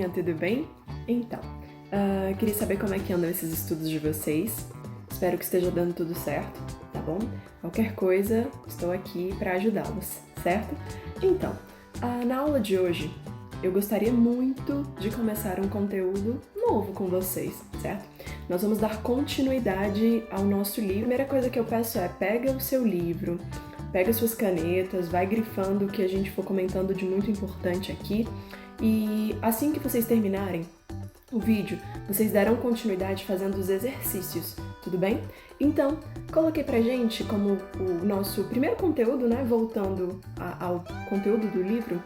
galerinha, tudo bem? Então, queria saber como é que andam esses estudos de vocês. Espero que esteja dando tudo certo, tá bom? Qualquer coisa, estou aqui para ajudá-los, certo? Então, na aula de hoje, eu gostaria muito de começar um conteúdo novo com vocês, certo? Nós vamos dar continuidade ao nosso livro. A primeira coisa que eu peço é, pega o seu livro, pega suas canetas, vai grifando o que a gente for comentando de muito importante aqui e assim que vocês terminarem o vídeo, vocês darão continuidade fazendo os exercícios, tudo bem? Então, coloquei pra gente como o nosso primeiro conteúdo, né, voltando ao conteúdo do livro,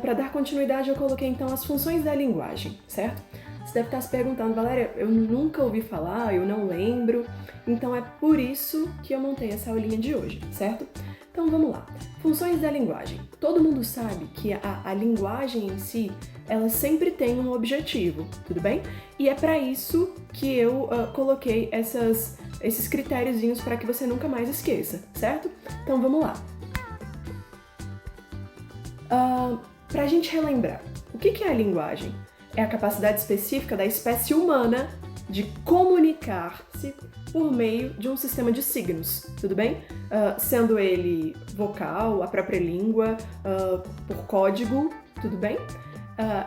para dar continuidade eu coloquei então as funções da linguagem, certo? Você deve estar se perguntando, Valéria, eu nunca ouvi falar, eu não lembro, então é por isso que eu montei essa aulinha de hoje, certo? Então vamos lá. Funções da linguagem. Todo mundo sabe que a linguagem em si, ela sempre tem um objetivo, tudo bem? E é para isso que eu coloquei esses critériozinhos para que você nunca mais esqueça, certo? Então vamos lá. Para a gente relembrar, o que é a linguagem? É a capacidade específica da espécie humana de comunicar-se por meio de um sistema de signos, tudo bem? Sendo ele vocal, a própria língua, por código, tudo bem?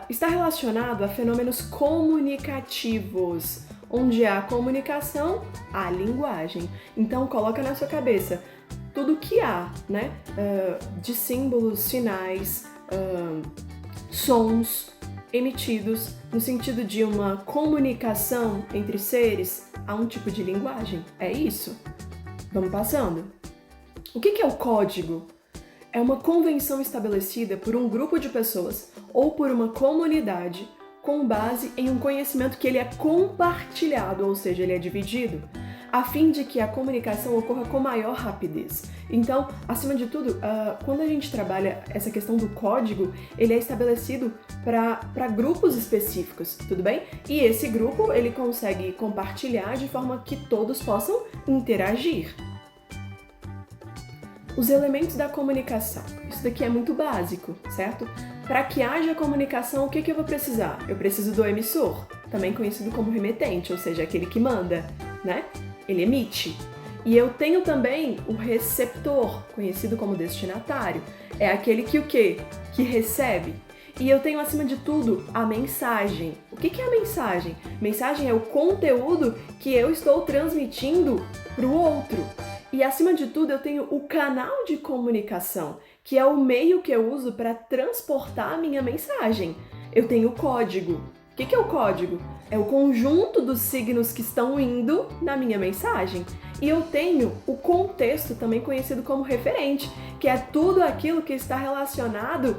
Está relacionado a fenômenos comunicativos, onde há comunicação, há linguagem. Então, coloca na sua cabeça tudo que há, né? De símbolos, sinais, sons emitidos no sentido de uma comunicação entre seres, há um tipo de linguagem. É isso? Vamos passando. O que é o código? É uma convenção estabelecida por um grupo de pessoas ou por uma comunidade com base em um conhecimento que ele é compartilhado, ou seja, ele é dividido, a fim de que a comunicação ocorra com maior rapidez. Então, acima de tudo, quando a gente trabalha essa questão do código, ele é estabelecido para grupos específicos, tudo bem? E esse grupo, ele consegue compartilhar de forma que todos possam interagir. Os elementos da comunicação. Isso daqui é muito básico, certo? Para que haja comunicação, o que eu vou precisar? Eu preciso do emissor, também conhecido como remetente, ou seja, aquele que manda, né? Ele emite. E eu tenho também o receptor, conhecido como destinatário. É aquele que o quê? Que recebe. E eu tenho, acima de tudo, a mensagem. O que é a mensagem? Mensagem é o conteúdo que eu estou transmitindo para o outro. E, acima de tudo, eu tenho o canal de comunicação, que é o meio que eu uso para transportar a minha mensagem. Eu tenho o código. O que é o código? É o conjunto dos signos que estão indo na minha mensagem. E eu tenho o contexto, também conhecido como referente, que é tudo aquilo que está relacionado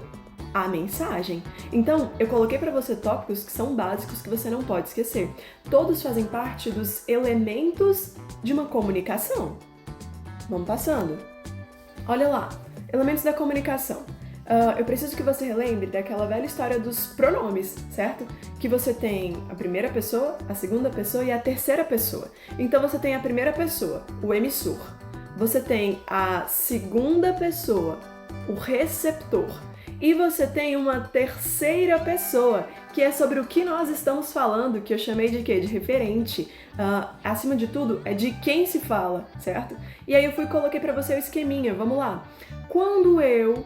à mensagem. Então, eu coloquei para você tópicos que são básicos que você não pode esquecer. Todos fazem parte dos elementos de uma comunicação. Vamos passando. Olha lá, elementos da comunicação. Eu preciso que você relembre daquela velha história dos pronomes, certo? Que você tem a primeira pessoa, a segunda pessoa e a terceira pessoa. Então você tem a primeira pessoa, o emissor. Você tem a segunda pessoa, o receptor. E você tem uma terceira pessoa, que é sobre o que nós estamos falando, que eu chamei de quê? De referente. Acima de tudo, é de quem se fala, certo? E aí eu coloquei para você o esqueminha, vamos lá. Quando eu,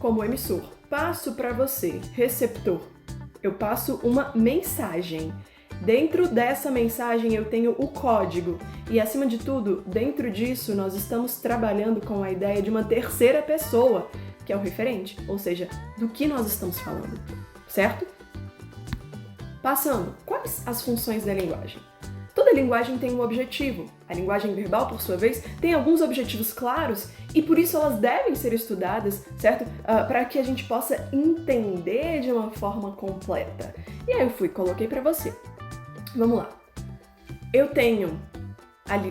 como emissor, passo para você, receptor, eu passo uma mensagem. Dentro dessa mensagem eu tenho o código e, acima de tudo, dentro disso nós estamos trabalhando com a ideia de uma terceira pessoa, que é o referente, ou seja, do que nós estamos falando, certo? Passando, quais as funções da linguagem? Toda linguagem tem um objetivo. A linguagem verbal, por sua vez, tem alguns objetivos claros e por isso elas devem ser estudadas, certo? Para que a gente possa entender de uma forma completa. E aí eu coloquei para você. Vamos lá. Eu tenho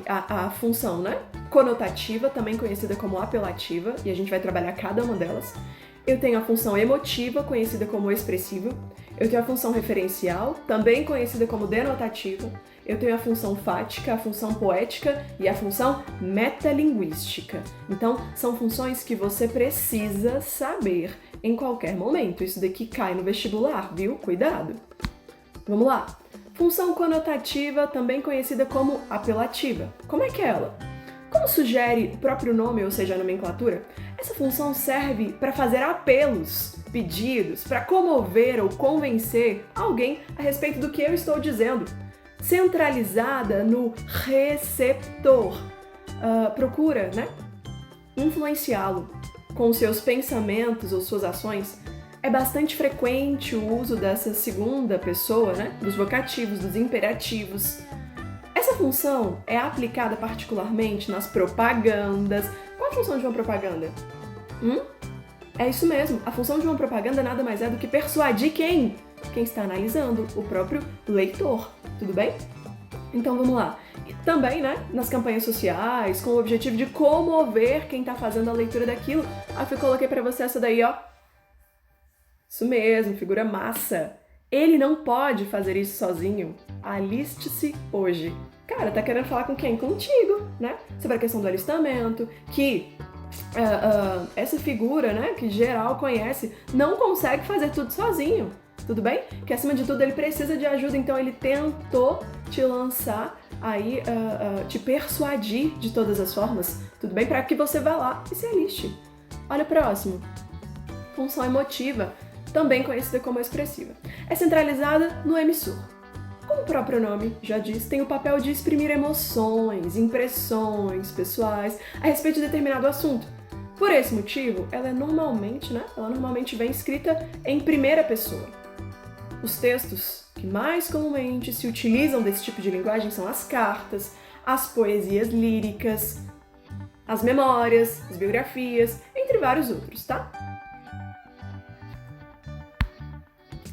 a função, né? Conotativa, também conhecida como apelativa, e a gente vai trabalhar cada uma delas. Eu tenho a função emotiva, conhecida como expressiva. Eu tenho a função referencial, também conhecida como denotativa. Eu tenho a função fática, a função poética e a função metalinguística. Então, são funções que você precisa saber em qualquer momento. Isso daqui cai no vestibular, viu? Cuidado! Vamos lá! Função conotativa, também conhecida como apelativa. Como é que é ela? Como sugere o próprio nome, ou seja, a nomenclatura, essa função serve para fazer apelos, pedidos, para comover ou convencer alguém a respeito do que eu estou dizendo. Centralizada no receptor. Procura, né, influenciá-lo com seus pensamentos ou suas ações. É bastante frequente o uso dessa segunda pessoa, né, dos vocativos, dos imperativos. Essa função é aplicada particularmente nas propagandas. Qual a função de uma propaganda? É isso mesmo, a função de uma propaganda nada mais é do que persuadir quem? Quem está analisando, o próprio leitor, tudo bem? Então vamos lá. E também, né, nas campanhas sociais, com o objetivo de comover quem está fazendo a leitura daquilo. Eu coloquei pra você essa daí, ó. Isso mesmo, figura massa. Ele não pode fazer isso sozinho. Aliste-se hoje. Cara, tá querendo falar com quem? Contigo, né? Sobre a questão do alistamento, que essa figura, né, que geral conhece, não consegue fazer tudo sozinho, tudo bem? Que acima de tudo ele precisa de ajuda, então ele tentou te lançar aí, te persuadir de todas as formas, tudo bem? Para que você vá lá e se aliste. Olha o próximo. Função emotiva, também conhecida como expressiva. É centralizada no emissor. Como o próprio nome já diz, tem o papel de exprimir emoções, impressões pessoais a respeito de determinado assunto. Por esse motivo, ela normalmente vem escrita em primeira pessoa. Os textos que mais comumente se utilizam desse tipo de linguagem são as cartas, as poesias líricas, as memórias, as biografias, entre vários outros, tá?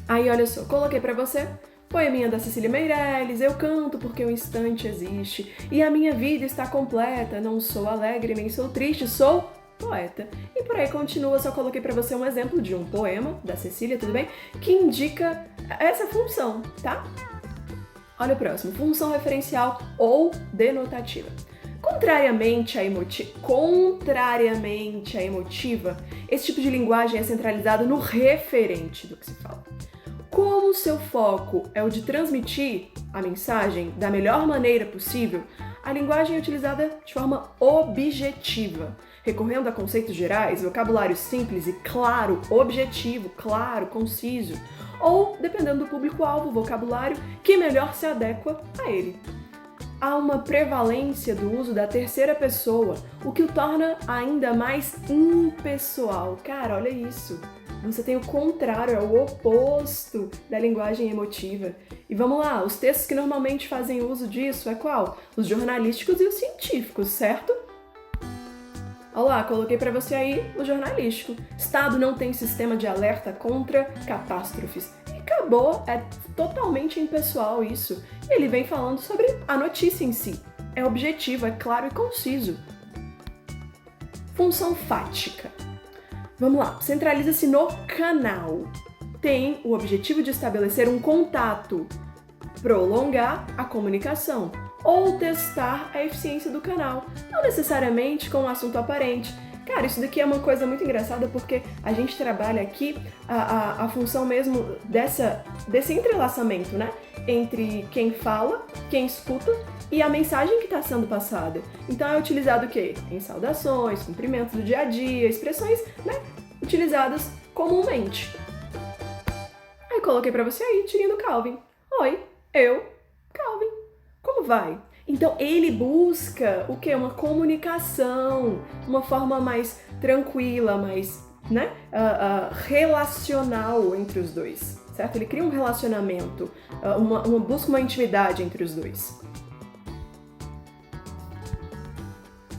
Aí, olha só, coloquei pra você poeminha da Cecília Meirelles, eu canto porque o instante existe, e a minha vida está completa, não sou alegre nem sou triste, sou poeta. E por aí continua, só coloquei pra você um exemplo de um poema da Cecília, tudo bem? Que indica essa função, tá? Olha o próximo, função referencial ou denotativa. Contrariamente à emotiva, esse tipo de linguagem é centralizado no referente do que se fala. Como o seu foco é o de transmitir a mensagem da melhor maneira possível, a linguagem é utilizada de forma objetiva, recorrendo a conceitos gerais, vocabulário simples e claro, objetivo, claro, conciso, ou, dependendo do público-alvo, vocabulário que melhor se adequa a ele. Há uma prevalência do uso da terceira pessoa, o que o torna ainda mais impessoal. Cara, olha isso! Você tem o contrário, é o oposto da linguagem emotiva. E vamos lá, os textos que normalmente fazem uso disso é qual? Os jornalísticos e os científicos, certo? Olha lá, coloquei pra você aí o jornalístico. Estado não tem sistema de alerta contra catástrofes. E acabou, é totalmente impessoal isso. E ele vem falando sobre a notícia em si. É objetivo, é claro e conciso. Função fática. Vamos lá, centraliza-se no canal. Tem o objetivo de estabelecer um contato, prolongar a comunicação ou testar a eficiência do canal, não necessariamente com um assunto aparente. Cara, isso daqui é uma coisa muito engraçada porque a gente trabalha aqui a função mesmo desse entrelaçamento, né? Entre quem fala, quem escuta e a mensagem que está sendo passada. Então é utilizado o quê? Em saudações, cumprimentos do dia a dia, expressões, né, utilizadas comumente. Aí coloquei pra você aí, tirinho do Calvin. Oi, eu, Calvin. Como vai? Então ele busca o quê? Uma comunicação, uma forma mais tranquila, mais, né, relacional entre os dois, certo? Ele cria um relacionamento, busca uma intimidade entre os dois.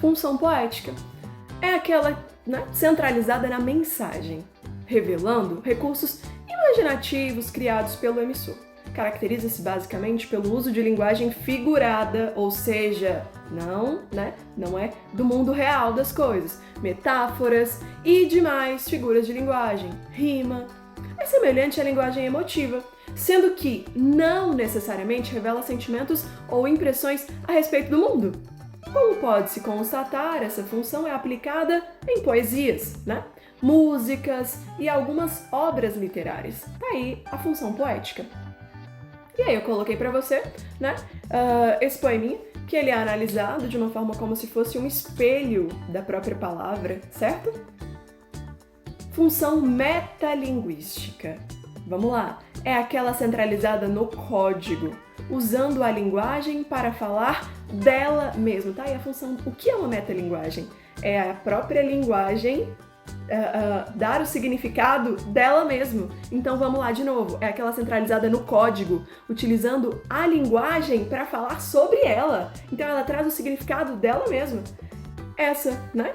Função poética é aquela, né, centralizada na mensagem, revelando recursos imaginativos criados pelo emissor. Caracteriza-se basicamente pelo uso de linguagem figurada, ou seja, não é do mundo real das coisas, metáforas e demais figuras de linguagem, rima. É semelhante à linguagem emotiva, sendo que não necessariamente revela sentimentos ou impressões a respeito do mundo. Como pode-se constatar, essa função é aplicada em poesias, né? Músicas e algumas obras literárias. Tá aí a função poética. E aí eu coloquei para você, né, esse poeminha, que ele é analisado de uma forma como se fosse um espelho da própria palavra, certo? Função metalinguística. Vamos lá. É aquela centralizada no código, usando a linguagem para falar dela mesma, tá? E a função, o que é uma metalinguagem? É a própria linguagem dar o significado dela mesma. Então vamos lá de novo, é aquela centralizada no código, utilizando a linguagem para falar sobre ela. Então ela traz o significado dela mesma. Essa, né?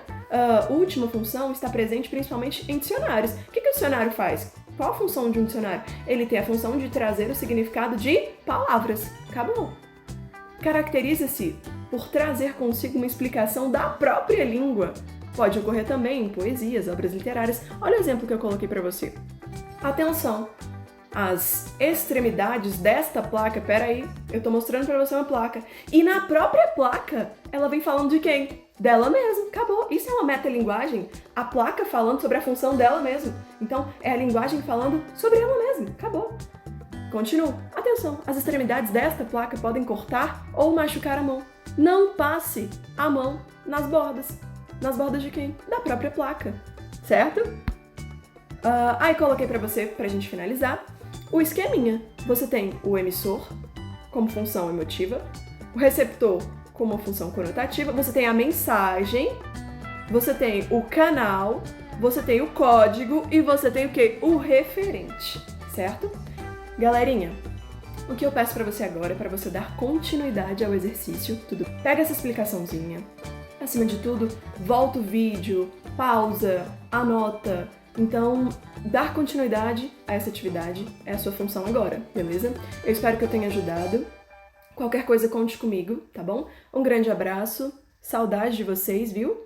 Última função está presente principalmente em dicionários. O que o dicionário faz? Qual a função de um dicionário? Ele tem a função de trazer o significado de palavras. Acabou. Caracteriza-se por trazer consigo uma explicação da própria língua. Pode ocorrer também em poesias, obras literárias. Olha o exemplo que eu coloquei para você. Atenção! As extremidades desta placa, peraí, eu tô mostrando para você uma placa. E na própria placa, ela vem falando de quem? Dela mesma. Acabou. Isso é uma metalinguagem. A placa falando sobre a função dela mesma. Então, é a linguagem falando sobre ela mesma. Acabou. Continuo. Atenção! As extremidades desta placa podem cortar ou machucar a mão. Não passe a mão nas bordas. Nas bordas de quem? Da própria placa, certo? Aí coloquei pra você, pra gente finalizar, o esqueminha. Você tem o emissor como função emotiva, o receptor como função conotativa, você tem a mensagem, você tem o canal, você tem o código e você tem o quê? O referente, certo? Galerinha, o que eu peço pra você agora é pra você dar continuidade ao exercício, tudo. Pega essa explicaçãozinha. Acima de tudo, volta o vídeo, pausa, anota. Então, dar continuidade a essa atividade é a sua função agora, beleza? Eu espero que eu tenha ajudado. Qualquer coisa, conte comigo, tá bom? Um grande abraço, saudade de vocês, viu?